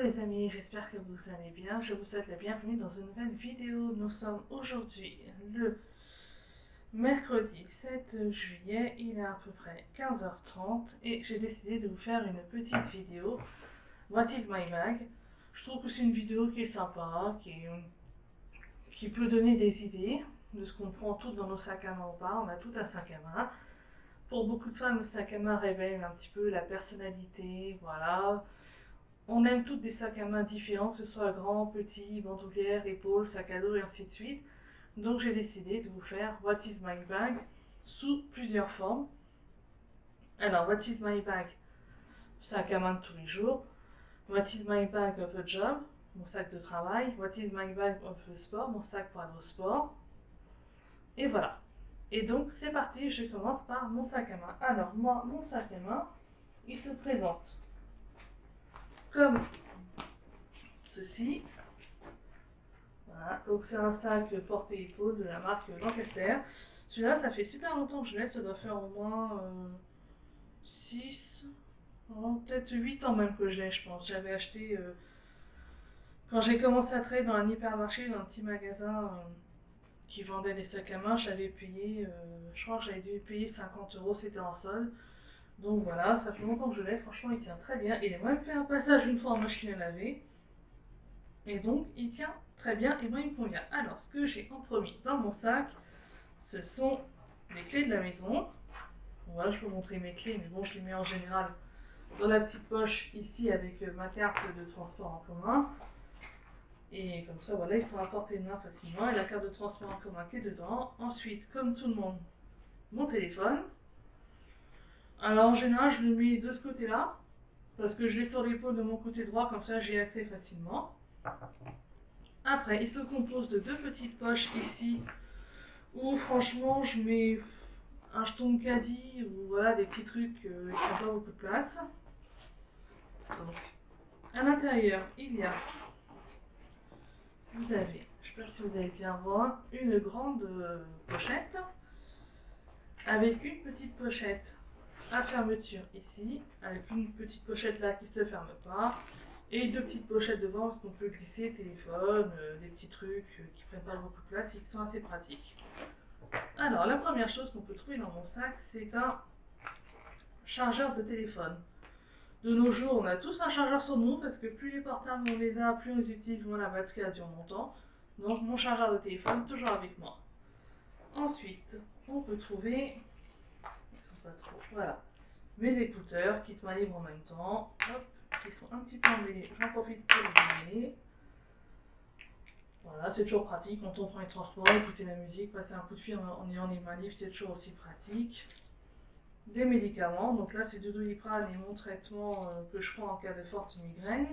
les amis, j'espère que vous allez bien. Je vous souhaite la bienvenue dans une nouvelle vidéo. Nous sommes aujourd'hui le mercredi 7 juillet, il est à peu près 15h30 et j'ai décidé de vous faire une petite vidéo. What is my bag? Je trouve que c'est une vidéo qui est sympa, qui peut donner des idées de ce qu'on prend tout dans nos sacs à main ou pas. On a tout un sac à main. Pour beaucoup de femmes, le sac à main révèle un petit peu la personnalité, voilà. On aime toutes des sacs à main différents, que ce soit grand, petit, bandoulière, épaule, sac à dos et ainsi de suite. Donc j'ai décidé de vous faire What is my bag sous plusieurs formes. Alors, What is my bag? Sac à main de tous les jours. What is my bag of a job? Mon sac de travail. What is my bag of a sport? Mon sac pour aller au sport. Et voilà. Et donc c'est parti, je commence par mon sac à main. Alors moi, mon sac à main, il se présente comme ceci. Voilà, donc c'est un sac porte-épaule de la marque Lancaster. Celui-là, ça fait super longtemps que je l'ai, ça doit faire au moins 6, peut-être 8 ans même que je l'ai, je pense. J'avais acheté, quand j'ai commencé à travailler dans un hypermarché, dans un petit magasin qui vendait des sacs à main, j'avais payé, je crois que j'avais dû payer 50 €, c'était en solde. Donc voilà, ça fait longtemps que je l'ai, franchement il tient très bien. Il a même fait un passage une fois en machine à laver. Et donc il tient très bien et moi il me convient. Alors ce que j'ai en premier dans mon sac, ce sont les clés de la maison. Voilà, je peux montrer mes clés, mais bon, je les mets en général dans la petite poche ici avec ma carte de transport en commun. Et comme ça, voilà, ils sont à portée de main facilement. Et la carte de transport en commun qui est dedans. Ensuite, comme tout le monde, mon téléphone. Alors en général, je le mets de ce côté-là, parce que je l'ai sur l'épaule de mon côté droit, comme ça j'ai accès facilement. Après, il se compose de deux petites poches ici, où franchement je mets un jeton caddie ou voilà des petits trucs qui n'ont pas beaucoup de place. Donc, à l'intérieur, il y a, vous avez, je ne sais pas si vous allez bien voir, une grande pochette avec une petite pochette à fermeture ici, avec une petite pochette là qui ne se ferme pas, et deux petites pochettes devant parce qu'on peut glisser téléphone, des petits trucs qui prennent pas beaucoup de place et qui sont assez pratiques. Alors, la première chose qu'on peut trouver dans mon sac, c'est un chargeur de téléphone. De nos jours, on a tous un chargeur sur nous parce que plus les portables on les a, plus on les utilise, moins la batterie dure longtemps. Donc, mon chargeur de téléphone, toujours avec moi. Ensuite, on peut trouver, pas trop, voilà, mes écouteurs, kit main libre en même temps, hop, qui sont un petit peu emmêlés, j'en profite pour les démêler. Voilà, c'est toujours pratique quand on prend les transports, écouter la musique, passer un coup de fil en ayant les mains libres, c'est toujours aussi pratique. Des médicaments, donc là c'est du Doliprane et mon traitement que je prends en cas de forte migraine.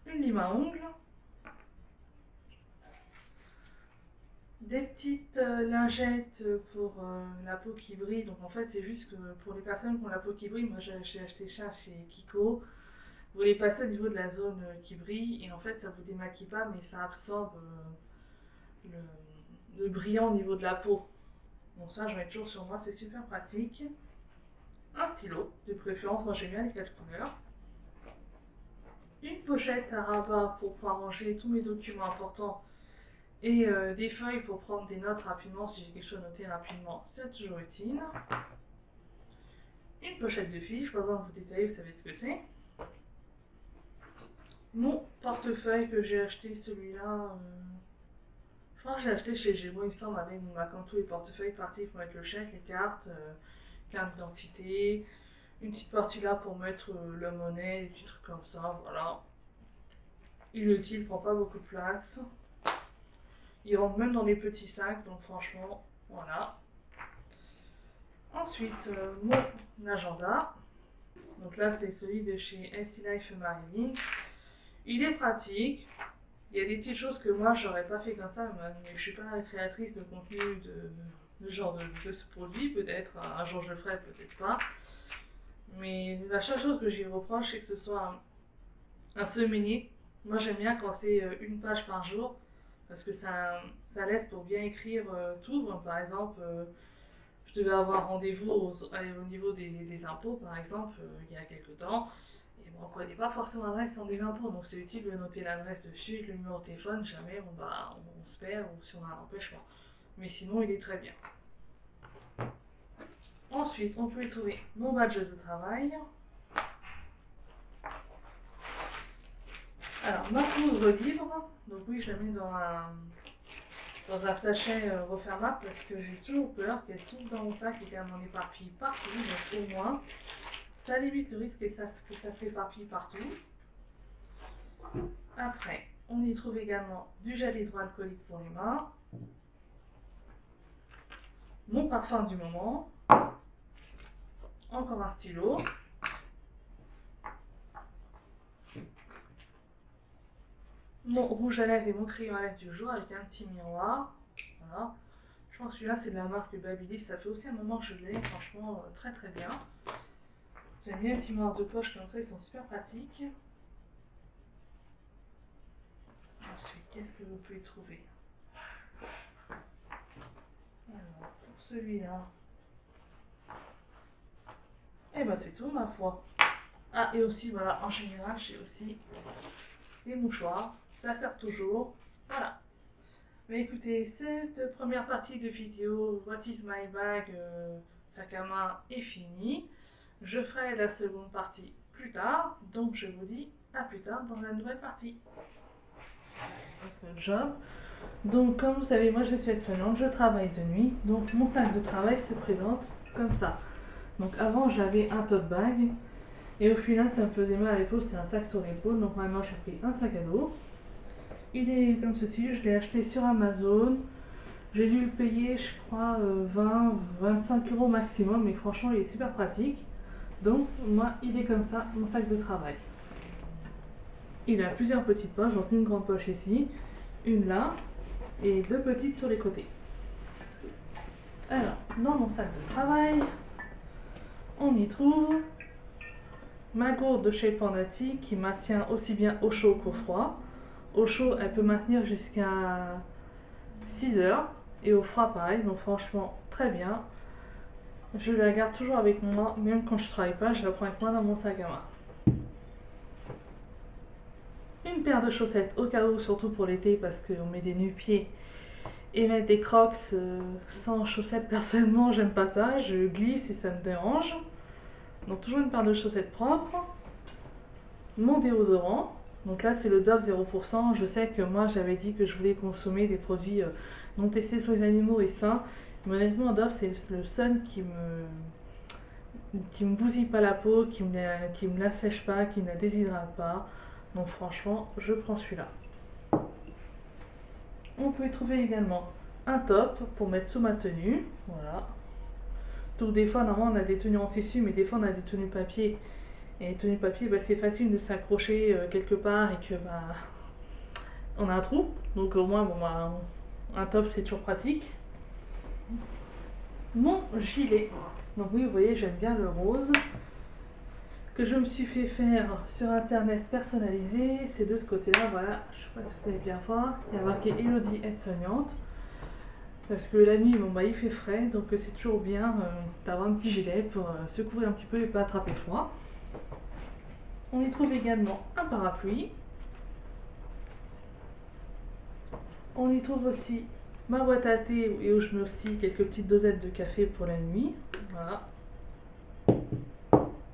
Une lime à ongles. Des petites lingettes pour la peau qui brille, donc en fait c'est juste que pour les personnes qui ont la peau qui brille, moi j'ai acheté ça chez Kiko. Vous les passez au niveau de la zone qui brille et en fait ça vous démaquille pas mais ça absorbe le brillant au niveau de la peau. Bon ça j'en ai toujours sur moi, c'est super pratique. Un stylo, de préférence, moi j'aime bien les 4 couleurs. Une pochette à rabat pour pouvoir ranger tous mes documents importants et des feuilles pour prendre des notes rapidement si j'ai quelque chose à noter rapidement, c'est toujours utile. Une pochette de fiches, par exemple vous détaillez, vous savez ce que c'est. Mon portefeuille que j'ai acheté, celui-là, je crois que j'ai acheté chez Gémeaux, il me semble, avec mon Macantou et portefeuille parti pour mettre le chèque, les cartes, carte d'identité, une petite partie là pour mettre la monnaie, des petits trucs comme ça, voilà. Il est utile, il prend pas beaucoup de place. Il rentre même dans les petits sacs, donc franchement, voilà. Ensuite, mon agenda. Donc là, c'est celui de chez SC Life Marilyn. Il est pratique. Il y a des petites choses que moi, j'aurais pas fait comme ça, mais je suis pas créatrice de contenu de genre de ce produit. Peut-être un jour je le ferai, peut-être pas. Mais la seule chose que j'y reproche, c'est que ce soit un semainier. Moi, j'aime bien quand c'est une page par jour, parce que ça laisse pour bien écrire tout. Bon, par exemple, je devais avoir rendez-vous au niveau des impôts, par exemple, il y a quelques temps. Et bon, on ne connaît pas forcément l'adresse dans des impôts, donc c'est utile de noter l'adresse dessus, le numéro de téléphone, jamais on se perd ou si on a un empêchement. Mais sinon, il est très bien. Ensuite, on peut y trouver mon badge de travail. Alors, ma poudre libre, donc oui, je la mets dans un sachet refermable parce que j'ai toujours peur qu'elle s'ouvre dans mon sac et qu'elle m'en éparpille partout, donc au moins, ça limite le risque que ça s'éparpille partout. Après, on y trouve également du gel hydroalcoolique pour les mains, mon parfum du moment, encore un stylo, mon rouge à lèvres et mon crayon à lèvres du jour avec un petit miroir. Voilà. Je pense que celui-là c'est de la marque Babyliss, ça fait aussi un moment que je l'ai, franchement très très bien. J'aime bien les petits miroirs de poche comme ça, ils sont super pratiques. Ensuite, qu'est-ce que vous pouvez trouver? Alors, pour celui-là, et ben c'est tout ma foi. Ah, et aussi, voilà, en général, j'ai aussi des mouchoirs, ça sert toujours. Voilà. Mais écoutez, cette première partie de vidéo What is my bag sac à main est finie. Je ferai la seconde partie plus tard, donc je vous dis à plus tard dans la nouvelle partie. Job. Donc comme vous savez, moi je suis aide-soignante, je travaille de nuit, donc mon sac de travail se présente comme ça. Donc avant j'avais un tote bag et au final ça me faisait mal à l'épaule, c'était un sac sur l'épaule, donc maintenant j'ai pris un sac à dos. Il est comme ceci, je l'ai acheté sur Amazon, j'ai dû le payer je crois 20-25 € maximum, mais franchement il est super pratique. Donc moi il est comme ça, mon sac de travail. Il a plusieurs petites poches, donc une grande poche ici, une là et deux petites sur les côtés. Alors, dans mon sac de travail, on y trouve ma gourde de chez Pandati qui maintient aussi bien au chaud qu'au froid. Au chaud, elle peut maintenir jusqu'à 6 heures et au froid pareil, donc franchement très bien. Je la garde toujours avec moi, même quand je travaille pas, je la prends avec moi dans mon sac à main. Une paire de chaussettes au cas où, surtout pour l'été parce qu'on met des nu-pieds et mettre des crocs sans chaussettes, personnellement j'aime pas ça, je glisse et ça me dérange. Donc toujours une paire de chaussettes propres. Mon déodorant, donc là c'est le Dove 0%, je sais que moi j'avais dit que je voulais consommer des produits non testés sur les animaux et sains, mais honnêtement Dove c'est le seul qui me bousille pas la peau, qui me l'assèche pas, qui ne la déshydrate pas. Donc franchement, je prends celui-là. On peut y trouver également un top pour mettre sous ma tenue. Voilà. Donc des fois, normalement, on a des tenues en tissu, mais des fois, on a des tenues papier. Et les tenues papier, c'est facile de s'accrocher quelque part et que on a un trou. Donc au moins, un top, c'est toujours pratique. Mon gilet. Donc oui, vous voyez, j'aime bien le rose. Que je me suis fait faire sur internet personnalisé, c'est de ce côté là, voilà, je sais pas si vous allez bien voir, il y a marqué Elodie aide-soignante, parce que la nuit il fait frais, donc c'est toujours bien d'avoir un petit gilet pour se couvrir un petit peu et pas attraper froid. On y trouve également un parapluie, on y trouve aussi ma boîte à thé et où je mets aussi quelques petites dosettes de café pour la nuit, voilà.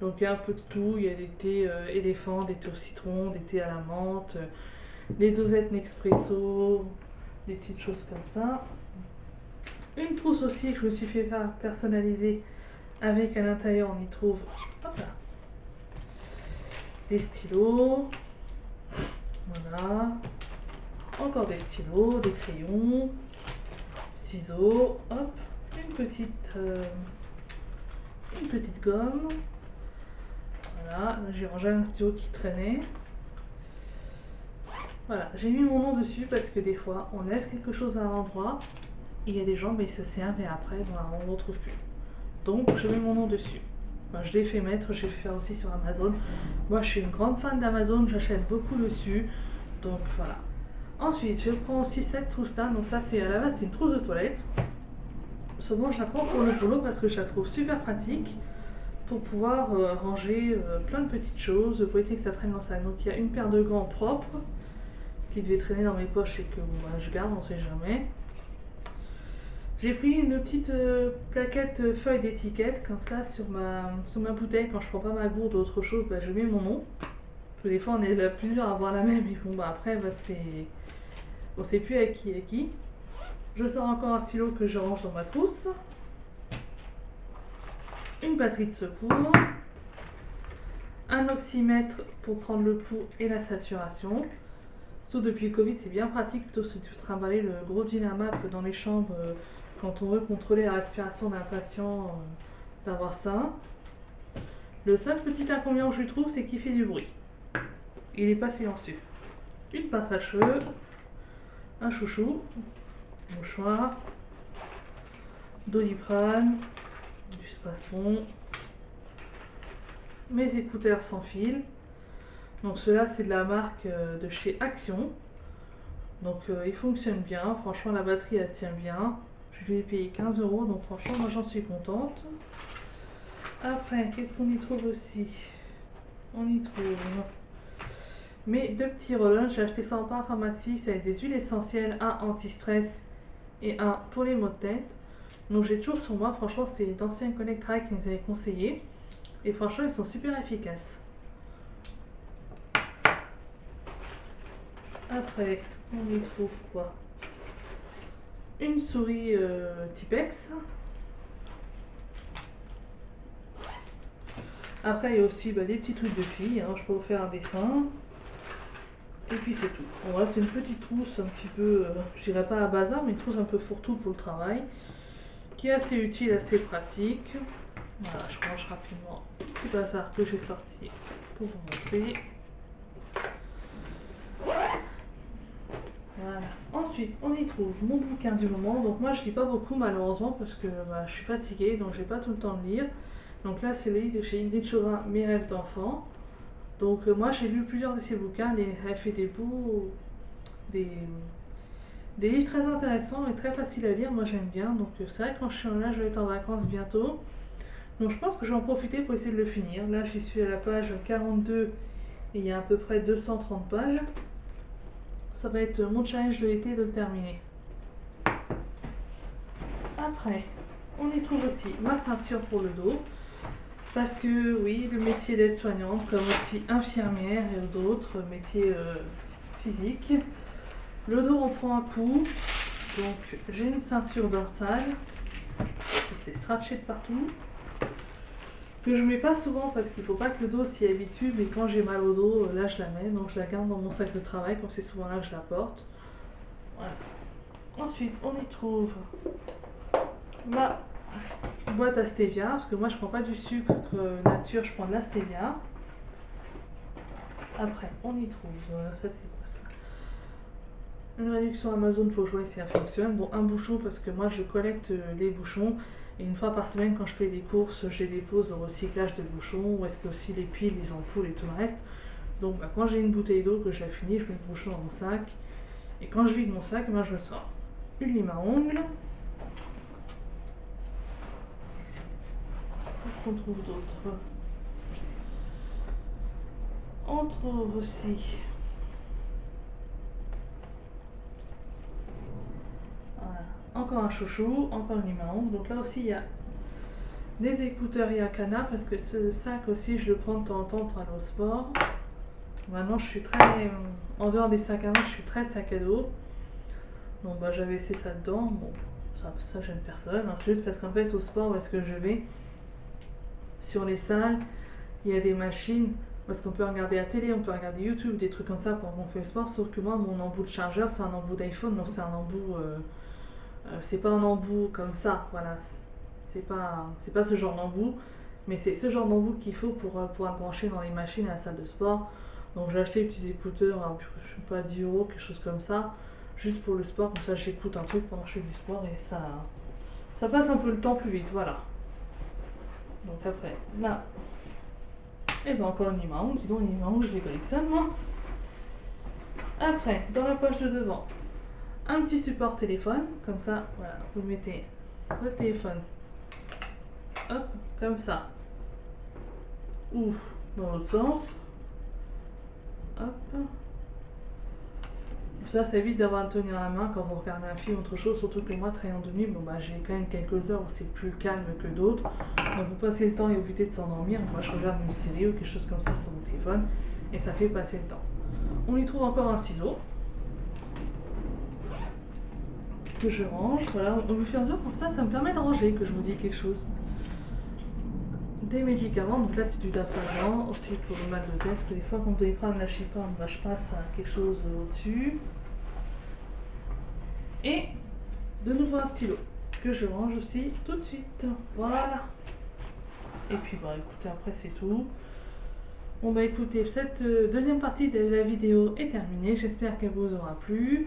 Donc il y a un peu de tout, il y a des thés éléphants, des thés au citron, des thés à la menthe, des dosettes Nespresso, des petites choses comme ça. Une trousse aussi que je me suis fait personnaliser avec à l'intérieur on y trouve des stylos, voilà, encore des stylos, des crayons, ciseaux, hop, une petite gomme. Voilà, j'ai rangé un stylo qui traînait. Voilà, j'ai mis mon nom dessus parce que des fois, on laisse quelque chose à un endroit, il y a des gens, mais ils se servent et après, on ne le retrouve plus. Donc, je mets mon nom dessus. Je l'ai fait mettre, j'ai fait faire aussi sur Amazon. Moi, je suis une grande fan d'Amazon, j'achète beaucoup dessus. Donc, voilà. Ensuite, je prends aussi cette trousse-là. Donc, ça, c'est à la base, c'est une trousse de toilette. Souvent, je la prends pour le boulot parce que je la trouve super pratique. pour pouvoir ranger plein de petites choses pour éviter que ça traîne dans le sac. Donc il y a une paire de gants propres qui devait traîner dans mes poches et que je garde, on sait jamais. J'ai pris une petite plaquette feuille d'étiquette comme ça sur ma bouteille. Quand je prends pas ma gourde ou autre chose, je mets mon nom. Parce que des fois on est là plusieurs à avoir la même et bon après on sait plus avec qui est qui. Je sors encore un stylo que je range dans ma trousse. Une batterie de secours. Un oxymètre pour prendre le pouls et la saturation. Surtout depuis le Covid, c'est bien pratique plutôt que de trimballer le gros Dynamap dans les chambres quand on veut contrôler la respiration d'un patient, d'avoir ça. Le seul petit inconvénient que je trouve, c'est qu'il fait du bruit. Il n'est pas silencieux. Une pince à cheveux, un chouchou, mouchoir, Doliprane, du Spasfon, mes écouteurs sans fil. Donc ceux-là c'est de la marque de chez Action. Donc ils fonctionnent bien, franchement la batterie elle tient bien. Je lui ai payé 15 €, donc franchement moi j'en suis contente. Après, qu'est-ce qu'on y trouve aussi? On y trouve mes deux petits roll-on, j'ai acheté ça en parapharmacie, c'est avec des huiles essentielles, un anti-stress et un pour les maux de tête. Donc j'ai toujours sur moi, franchement c'était d'anciens collègues travail qui nous avaient conseillé. Et franchement ils sont super efficaces. Après, on y trouve quoi? Une souris Tipex. Après il y a aussi des petits trucs de filles, je peux vous faire un dessin. Et puis c'est tout. Bon, voilà, c'est une petite trousse un petit peu, je dirais pas à bazar, mais une trousse un peu fourre-tout pour le travail, qui est assez utile, assez pratique. Voilà, je range rapidement le petit bazar que j'ai sorti pour vous montrer. Voilà. Ensuite, on y trouve mon bouquin du moment. Donc moi, je lis pas beaucoup malheureusement parce que je suis fatiguée, donc j'ai pas tout le temps de lire. Donc là, c'est le livre de chez Ingrid Chauvin, Mes rêves d'enfant. Donc moi, j'ai lu plusieurs de ses bouquins. Elle fait des livres très intéressants et très faciles à lire. Moi, j'aime bien. Donc c'est vrai que quand je suis là, je vais être en vacances bientôt. Donc je pense que je vais en profiter pour essayer de le finir. Là, j'y suis à la page 42 et il y a à peu près 230 pages. Ça va être mon challenge de l'été de le terminer. Après, on y trouve aussi ma ceinture pour le dos. Parce que oui, le métier d'aide-soignante, comme aussi infirmière et d'autres métiers physiques, le dos on prend un coup. Donc j'ai une ceinture dorsale. Et c'est stretché de partout. Que je mets pas souvent parce qu'il faut pas que le dos s'y habitue, mais quand j'ai mal au dos, là je la mets, donc je la garde dans mon sac de travail, quand c'est souvent là que je la porte. Voilà. Ensuite, on y trouve ma boîte à stevia, parce que moi je prends pas du sucre nature, je prends de la stevia. Après, on y trouve, ça c'est quoi ça? Une réduction Amazon, faut jouer si ça fonctionne. Bon, un bouchon parce que moi je collecte les bouchons. Et une fois par semaine, quand je fais les courses, je les dépose au recyclage de bouchons, ou est-ce que aussi les piles, les ampoules et tout le reste. Donc quand j'ai une bouteille d'eau que j'ai finie, je mets le bouchon dans mon sac. Et quand je vide mon sac, je sors une lime à ongles. Qu'est-ce qu'on trouve d'autre? On trouve aussi encore un chouchou, encore une lime à ongles. Donc là aussi il y a des écouteurs et un canard parce que ce sac aussi je le prends de temps en temps pour aller au sport. Maintenant je suis très, en dehors des sacs à main, je suis très sac à dos. Donc j'avais laissé ça dedans, bon ça gêne personne, c'est juste parce qu'en fait au sport où est-ce que je vais, sur les salles, il y a des machines, parce qu'on peut regarder la télé, on peut regarder YouTube, des trucs comme ça pendant qu'on fait le sport, sauf que moi mon embout de chargeur c'est un embout d'iPhone, donc c'est un embout, c'est pas un embout comme ça, voilà, c'est pas ce genre d'embout, mais c'est ce genre d'embout qu'il faut pour pouvoir brancher dans les machines à la salle de sport. Donc j'ai acheté des petits écouteurs, je sais pas, 10 €, quelque chose comme ça, juste pour le sport, comme ça j'écoute un truc pendant que je fais du sport et ça passe un peu le temps plus vite, voilà. Donc après, là, et encore une lime à ongles, dis donc, une lime à ongles, je les collectionne moi. Après, dans la poche de devant, un petit support téléphone, comme ça, voilà, vous mettez votre téléphone, hop, comme ça, ou dans l'autre sens. Hop. Ça évite d'avoir à le tenir à la main quand vous regardez un film ou autre chose, surtout que moi, travaillant de nuit, bon bah j'ai quand même quelques heures où c'est plus calme que d'autres. Donc vous passez le temps et évitez de s'endormir. Moi je regarde une série ou quelque chose comme ça sur mon téléphone et ça fait passer le temps. On y trouve encore un ciseau que je range, voilà, au fur et à mesure, comme ça me permet de ranger, que je vous dis quelque chose. Des médicaments, donc là c'est du dapavant, aussi pour le mal de tête, parce que des fois quand on doit y prendre la chipane, bah, je passe à quelque chose au-dessus. Et de nouveau un stylo, que je range aussi tout de suite, voilà. Et puis bah écoutez, après c'est tout. Bon bah écoutez, cette deuxième partie de la vidéo est terminée, j'espère qu'elle vous aura plu.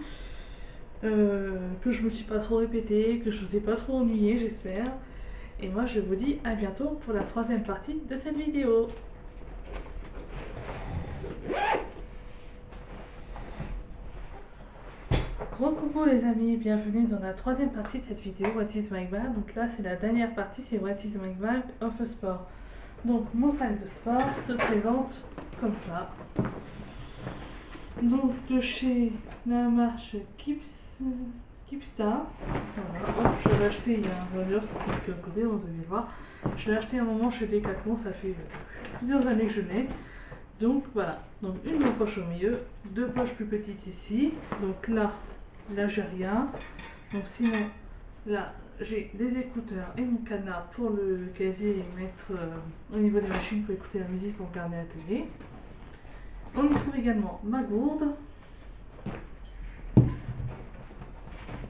Que je me suis pas trop répétée, que je vous ai pas trop ennuyé, j'espère. Et moi je vous dis à bientôt pour la troisième partie de cette vidéo. Coucou les amis, bienvenue dans la troisième partie de cette vidéo What is my bag. Donc là c'est la dernière partie, c'est What is my bag of a sport. Donc mon sac de sport se présente comme ça. Donc de chez la marque Keepstar. Voilà. Je l'ai acheté il y a un vendeur sur quelques côtés, on devait le voir. Je l'ai acheté à un moment chez Decathlon, ça fait plusieurs années que je l'ai. Donc voilà, donc une poche au milieu, deux poches plus petites ici. Donc là j'ai rien. Donc sinon là j'ai des écouteurs et mon cadenas pour le casier et mettre au niveau des machines pour écouter la musique ou regarder la télé. On y trouve également ma gourde,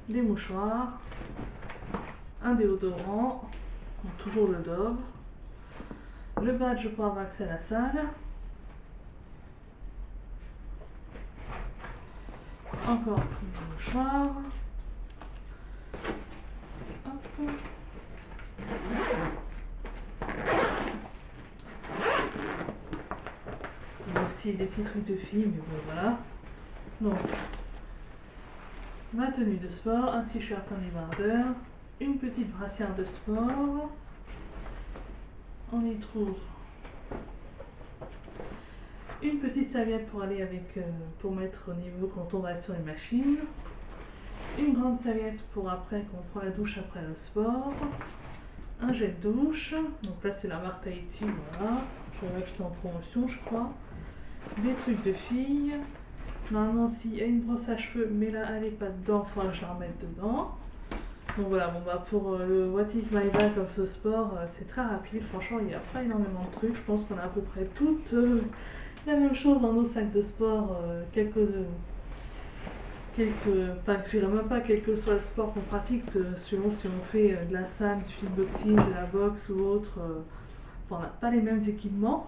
des mouchoirs, un déodorant, donc toujours le Dove, le badge pour avoir accès à la salle, encore des mouchoirs, hop. Il y a aussi des petits trucs de filles, mais bon voilà. Donc, ma tenue de sport, un t-shirt, un débardeur, une petite brassière de sport. On y trouve une petite serviette pour aller avec, pour mettre au niveau quand on va sur les machines. Une grande serviette pour après quand on prend la douche après le sport. Un gel douche, donc là c'est la marque Tahiti, voilà. Je l'ai acheté en promotion je crois. Des trucs de filles. Normalement aussi il y a une brosse à cheveux, mais là elle n'est pas dedans, il faudra que je la remette dedans. Donc voilà, bon bah pour le What is my bag of ce sport, c'est très rapide, franchement il n'y a pas énormément de trucs, je pense qu'on a à peu près toutes la même chose dans nos sacs de sport, pas, je dirais même pas quel que soit le sport qu'on pratique, selon si on fait de la salle, du fitboxing, de la boxe ou autre, on n'a pas les mêmes équipements.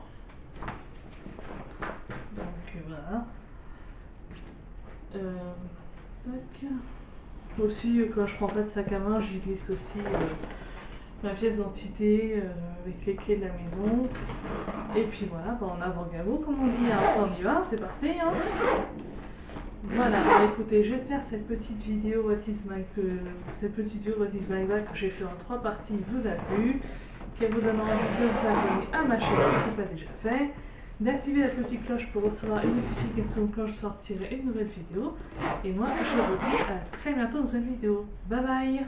Donc voilà. Tac. Aussi, quand je prends pas de sac à main, j'y glisse aussi ma pièce d'identité avec les clés de la maison. Et puis voilà, bah, en avant galop, comme on dit, hein. On y va, c'est parti. Hein. Voilà, bah, écoutez, j'espère que cette petite vidéo What is my bag que j'ai fait en 3 parties vous a plu, qu'elle vous donne envie de vous abonner à ma chaîne si ce n'est pas déjà fait, d'activer la petite cloche pour recevoir une notification quand je sortirai une nouvelle vidéo. Et moi, je vous dis à très bientôt dans une vidéo. Bye bye!